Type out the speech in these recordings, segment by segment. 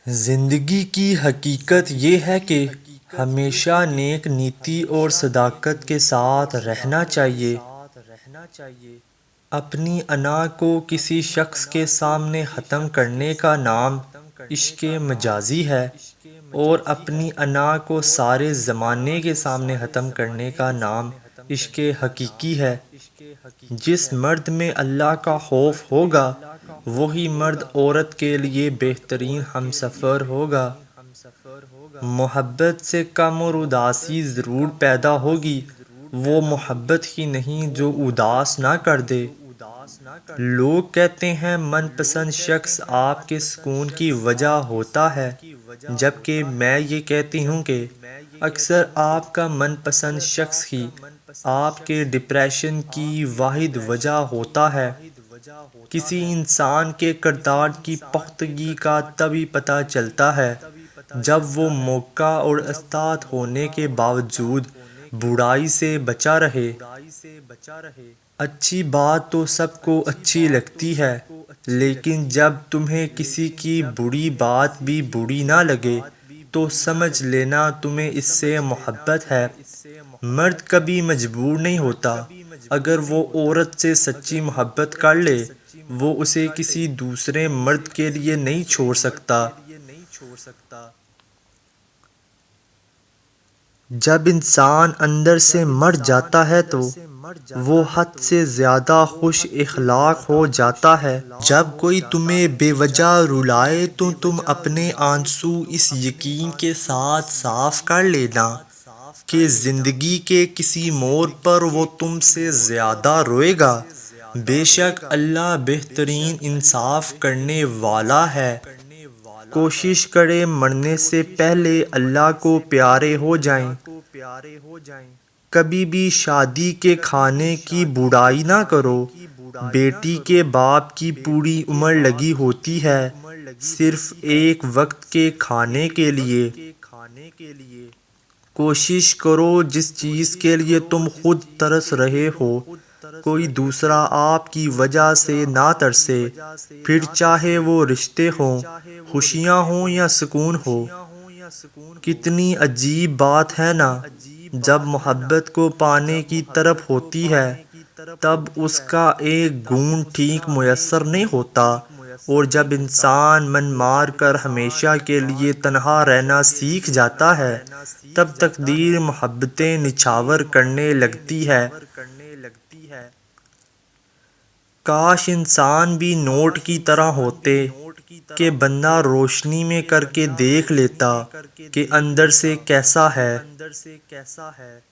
زندگی کی حقیقت یہ ہے کہ ہمیشہ نیک نیتی اور صداقت کے ساتھ رہنا چاہیے۔ اپنی انا کو کسی شخص کے سامنے ختم کرنے کا نام عشق مجازی ہے، اور اپنی انا کو سارے زمانے کے سامنے ختم کرنے کا نام عشق حقیقی ہے۔ جس مرد میں اللہ کا خوف ہوگا وہی مرد عورت کے لیے بہترین ہمسفر ہوگا۔ محبت سے کم اور اداسی ضرور پیدا ہوگی، وہ محبت ہی نہیں جو اداس نہ کر دے۔ لوگ کہتے ہیں من پسند شخص آپ کے سکون کی وجہ ہوتا ہے، جبکہ میں یہ کہتی ہوں کہ اکثر آپ کا من پسند شخص ہی آپ کے ڈپریشن کی واحد وجہ ہوتا ہے۔ کسی انسان کے کردار کی پختگی کا تبھی پتہ چلتا ہے جب وہ موقع اور استطاعت ہونے کے باوجود برائی سے بچا رہے۔ اچھی بات تو سب کو اچھی لگتی ہے، لیکن جب تمہیں کسی کی بری بات بھی بری نہ لگے تو سمجھ لینا تمہیں اس سے محبت ہے۔ مرد کبھی مجبور نہیں ہوتا، اگر وہ عورت سے سچی محبت کر لے وہ اسے کسی دوسرے مرد کے لیے نہیں چھوڑ سکتا۔ جب انسان اندر سے مر جاتا ہے تو وہ حد سے زیادہ خوش اخلاق ہو جاتا ہے۔ جب کوئی تمہیں بے وجہ رلائے تو تم اپنے آنسو اس یقین کے ساتھ صاف کر لینا کہ زندگی کے کسی موڑ پر وہ تم سے زیادہ روئے گا۔ بے شک اللہ بہترین انصاف کرنے والا ہے۔ کوشش کریں مرنے سے پہلے اللہ کو پیارے ہو جائیں۔ کبھی بھی شادی کے کھانے کی برائی نہ کرو۔ بیٹی کے باپ کی پوری عمر لگی ہوتی ہے صرف ایک وقت کے کھانے کے لیے۔ کوشش کرو جس چیز کے لیے تم خود ترس رہے ہو کوئی دوسرا آپ کی وجہ سے نہ ترسے، پھر چاہے وہ رشتے ہوں، خوشیاں ہوں یا سکون ہو۔ کتنی عجیب بات ہے نا، جب محبت کو پانے کی طرف ہوتی ہے تب اس کا ایک گھونٹ ٹھیک میسر نہیں ہوتا، اور جب انسان من مار کر ہمیشہ کے لیے تنہا رہنا سیکھ جاتا ہے تب تقدیر محبتیں نچھاور کرنے لگتی ہے۔ کاش انسان بھی نوٹ کی طرح ہوتے کہ بندہ روشنی میں کر کے دیکھ لیتا کہ اندر سے کیسا ہے۔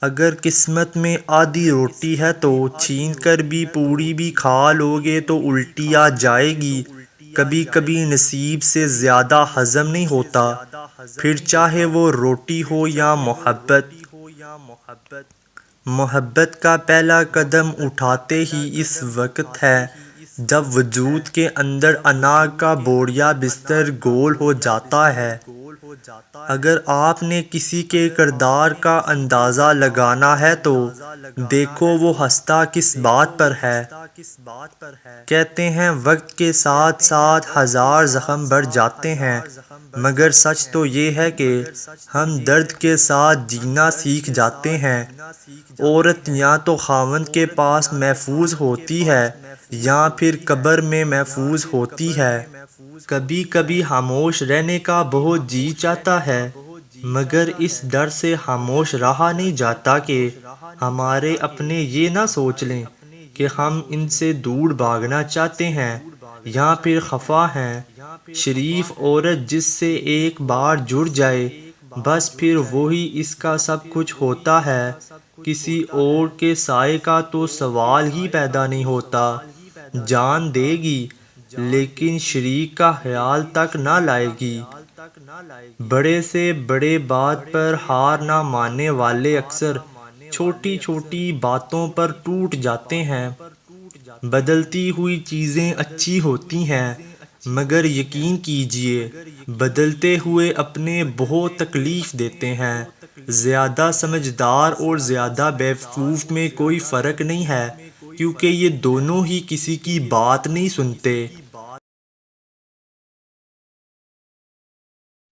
اگر قسمت میں آدھی روٹی ہے تو چھین کر بھی پوری بھی کھا لوگے تو الٹی آ جائے گی۔ کبھی کبھی نصیب سے زیادہ ہضم نہیں ہوتا، پھر چاہے وہ روٹی ہو یا محبت۔ محبت کا پہلا قدم اٹھاتے ہی اس وقت ہے جب وجود کے اندر انا کا بوڑیا بستر گول ہو جاتا ہے۔ اگر آپ نے کسی کے کردار کا اندازہ لگانا ہے تو دیکھو وہ ہنستا کس بات پر ہے۔ کہتے ہیں وقت کے ساتھ ساتھ ہزار زخم بڑھ جاتے ہیں، مگر سچ تو یہ ہے کہ ہم درد کے ساتھ جینا سیکھ جاتے ہیں۔ عورت یا تو خاوند کے پاس محفوظ ہوتی ہے یا پھر قبر میں محفوظ ہوتی ہے۔ کبھی کبھی خاموش رہنے کا بہت جی چاہتا ہے، مگر اس ڈر سے خاموش رہا نہیں جاتا کہ ہمارے اپنے یہ نہ سوچ لیں کہ ہم ان سے دور بھاگنا چاہتے ہیں یا پھر خفا ہیں۔ شریف عورت جس سے ایک بار جڑ جائے بس پھر وہی اس کا سب کچھ ہوتا ہے، کسی اور کے سائے کا تو سوال ہی پیدا نہیں ہوتا۔ جان دے گی لیکن شریک کا خیال تک نہ لائے گی۔ بڑے سے بڑے بات پر ہار نہ ماننے والے اکثر چھوٹی چھوٹی باتوں پر ٹوٹ جاتے ہیں۔ بدلتی ہوئی چیزیں اچھی ہوتی ہیں، مگر یقین کیجیے بدلتے ہوئے اپنے بہت تکلیف دیتے ہیں۔ زیادہ سمجھدار اور زیادہ بیوقوف میں کوئی فرق نہیں ہے، کیونکہ یہ دونوں ہی کسی کی بات نہیں سنتے۔